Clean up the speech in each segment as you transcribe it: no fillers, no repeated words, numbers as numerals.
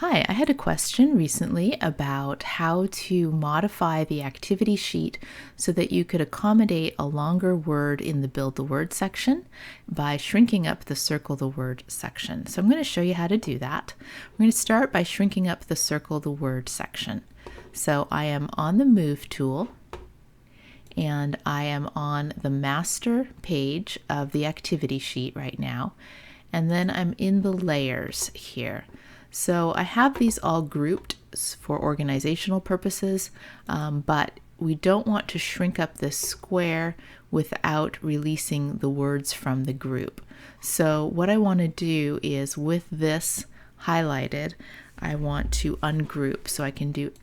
Hi, I had a question recently about how to modify the activity sheet so that you could accommodate a longer word in the Build the Word section by shrinking up the Circle the Word section. So I'm going to show you how to do that. We're going to start by shrinking up the Circle the Word section. So I am on the Move tool and I am on the master page of the activity sheet right now. And then I'm in the layers here. So I have these all grouped for organizational purposes, but we don't want to shrink up this square without releasing the words from the group. So what I want to do is, with this highlighted, I want to ungroup. So I can do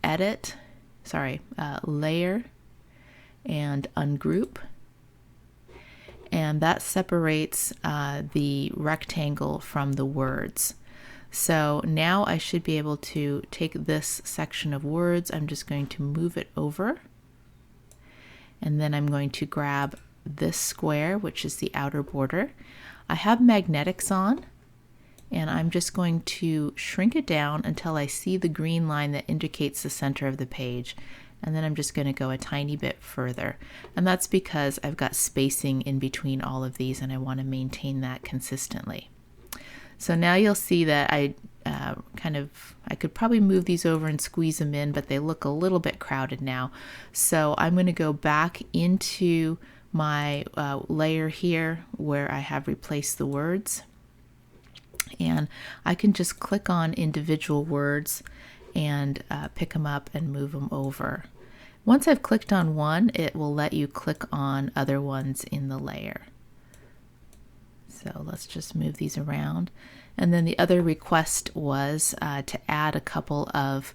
layer and ungroup. And that separates the rectangle from the words. So now I should be able to take this section of words. I'm just going to move it over. And then I'm going to grab this square, which is the outer border. I have magnetics on, and I'm just going to shrink it down until I see the green line that indicates the center of the page. And then I'm just going to go a tiny bit further. And that's because I've got spacing in between all of these and I want to maintain that consistently. So now you'll see that I could probably move these over and squeeze them in, but they look a little bit crowded now. So I'm going to go back into my layer here where I have replaced the words. And I can just click on individual words and pick them up and move them over. Once I've clicked on one, it will let you click on other ones in the layer. So let's just move these around. And then the other request was to add a couple of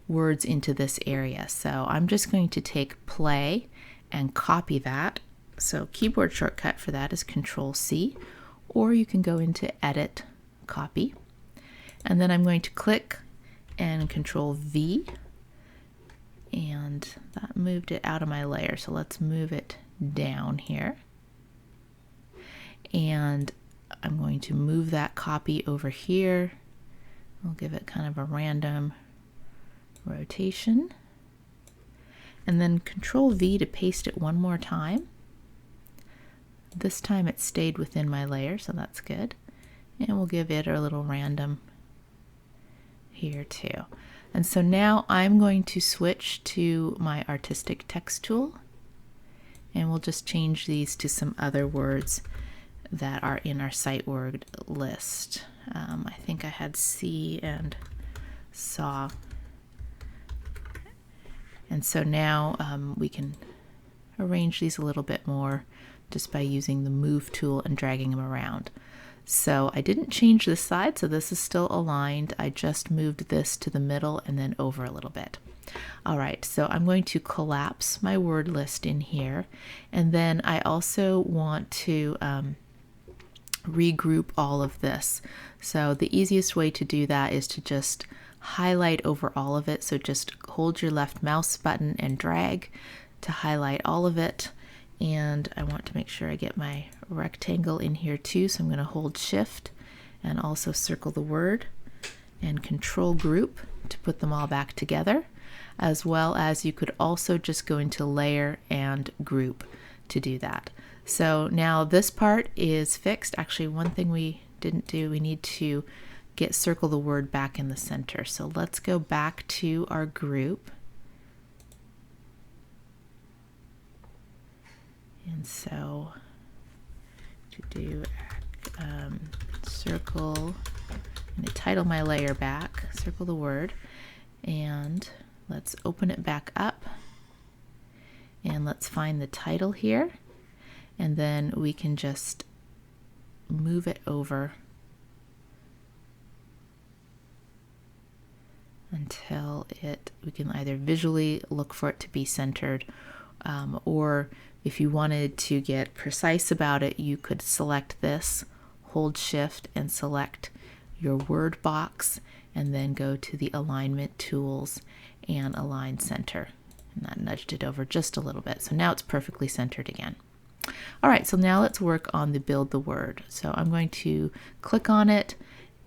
words into this area. So I'm just going to take play and copy that. So keyboard shortcut for that is Control-C, or you can go into Edit, Copy. And then I'm going to click and Control-V, and that moved it out of my layer. So let's move it down here. And I'm going to move that copy over here. I'll give it kind of a random rotation. And then Control-V to paste it one more time. This time it stayed within my layer, so that's good. And we'll give it a little random here too. And so now I'm going to switch to my artistic text tool, and we'll just change these to some other words that are in our sight word list. I think I had see and saw. And so now we can arrange these a little bit more just by using the move tool and dragging them around. So I didn't change this side, so this is still aligned. I just moved this to the middle and then over a little bit. All right, so I'm going to collapse my word list in here. And then I also want to regroup all of this. So the easiest way to do that is to just highlight over all of it. So just hold your left mouse button and drag to highlight all of it. And I want to make sure I get my rectangle in here too. So I'm going to hold Shift and also circle the word and Control Group to put them all back together, as well as you could also just go into Layer and Group to do that. So now this part is fixed. Actually, one thing we didn't do, we need to get circle the word back in the center. So let's go back to our group. And so to do circle, I'm going to title my layer back, circle the word, and let's open it back up. And let's find the title here. And then we can just move it over until we can either visually look for it to be centered, or if you wanted to get precise about it, you could select this, hold Shift and select your word box, and then go to the alignment tools and align center. And that nudged it over just a little bit. So now it's perfectly centered again. All right, so now let's work on the Build the Word. So I'm going to click on it,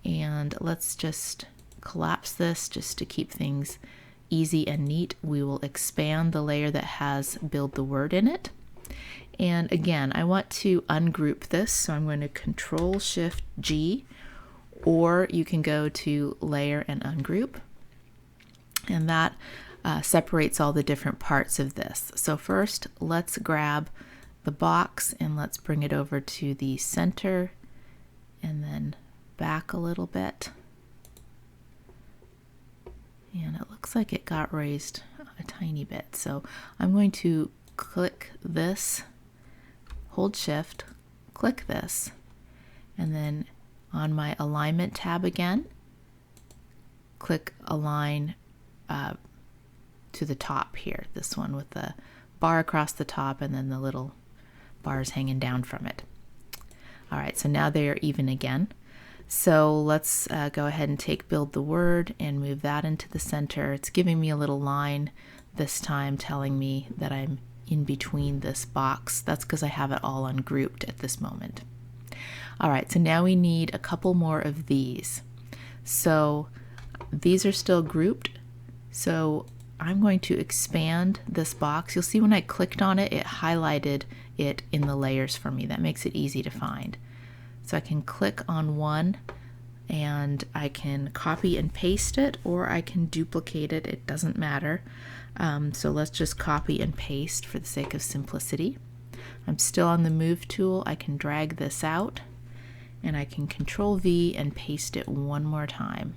and let's just collapse this just to keep things easy and neat. We will expand the layer that has build the word in it. And again, I want to ungroup this, so I'm going to Control Shift G, or you can go to Layer and Ungroup, and that separates all the different parts of this. So first, let's grab the box and let's bring it over to the center and then back a little bit. And it looks like it got raised a tiny bit. So I'm going to click this, hold Shift, click this, and then on my alignment tab again, click Align to the top here, this one with the bar across the top and then the little bars hanging down from it. All right, so now they are even again. So let's go ahead and take build the word and move that into the center. It's giving me a little line this time telling me that I'm in between this box. That's because I have it all ungrouped at this moment. All right, so now we need a couple more of these. So these are still grouped. So I'm going to expand this box. You'll see when I clicked on it, it highlighted it in the layers for me. That makes it easy to find. So I can click on one and I can copy and paste it, or I can duplicate it. It doesn't matter. So let's just copy and paste for the sake of simplicity. I'm still on the Move tool. I can drag this out and I can Control V and paste it one more time.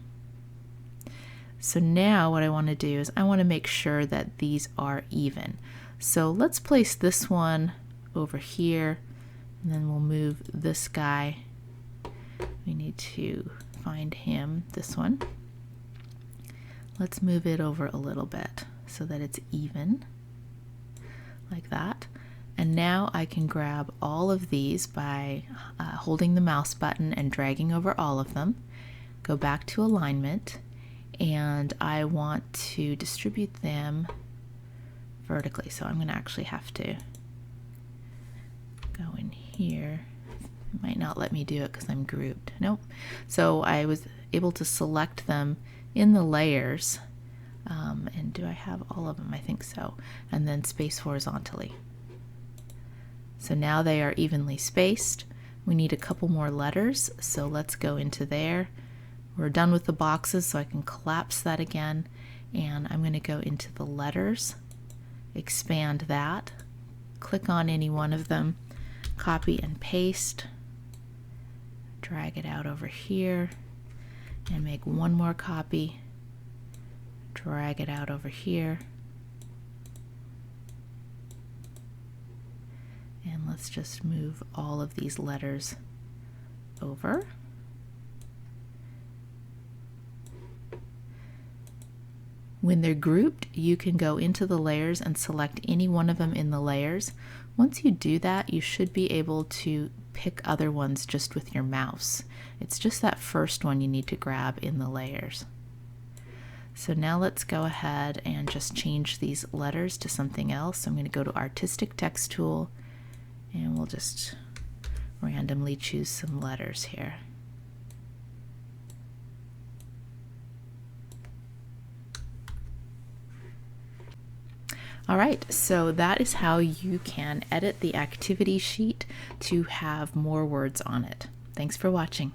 So now what I want to do is I want to make sure that these are even. So let's place this one over here, and then we'll move this guy. We need to find him, this one. Let's move it over a little bit so that it's even, like that. And now I can grab all of these by holding the mouse button and dragging over all of them, go back to alignment, and I want to distribute them vertically. So I'm going to actually have to go in here. It might not let me do it because I'm grouped. Nope. So I was able to select them in the layers. And do I have all of them? I think so. And then space horizontally. So now they are evenly spaced. We need a couple more letters. So let's go into there. We're done with the boxes, so I can collapse that again, and I'm going to go into the letters, expand that, click on any one of them, copy and paste, drag it out over here, and make one more copy, drag it out over here, and let's just move all of these letters over. When they're grouped, you can go into the layers and select any one of them in the layers. Once you do that, you should be able to pick other ones just with your mouse. It's just that first one you need to grab in the layers. So now let's go ahead and just change these letters to something else. So I'm going to go to Artistic Text Tool, and we'll just randomly choose some letters here. All right, so that is how you can edit the activity sheet to have more words on it. Thanks for watching.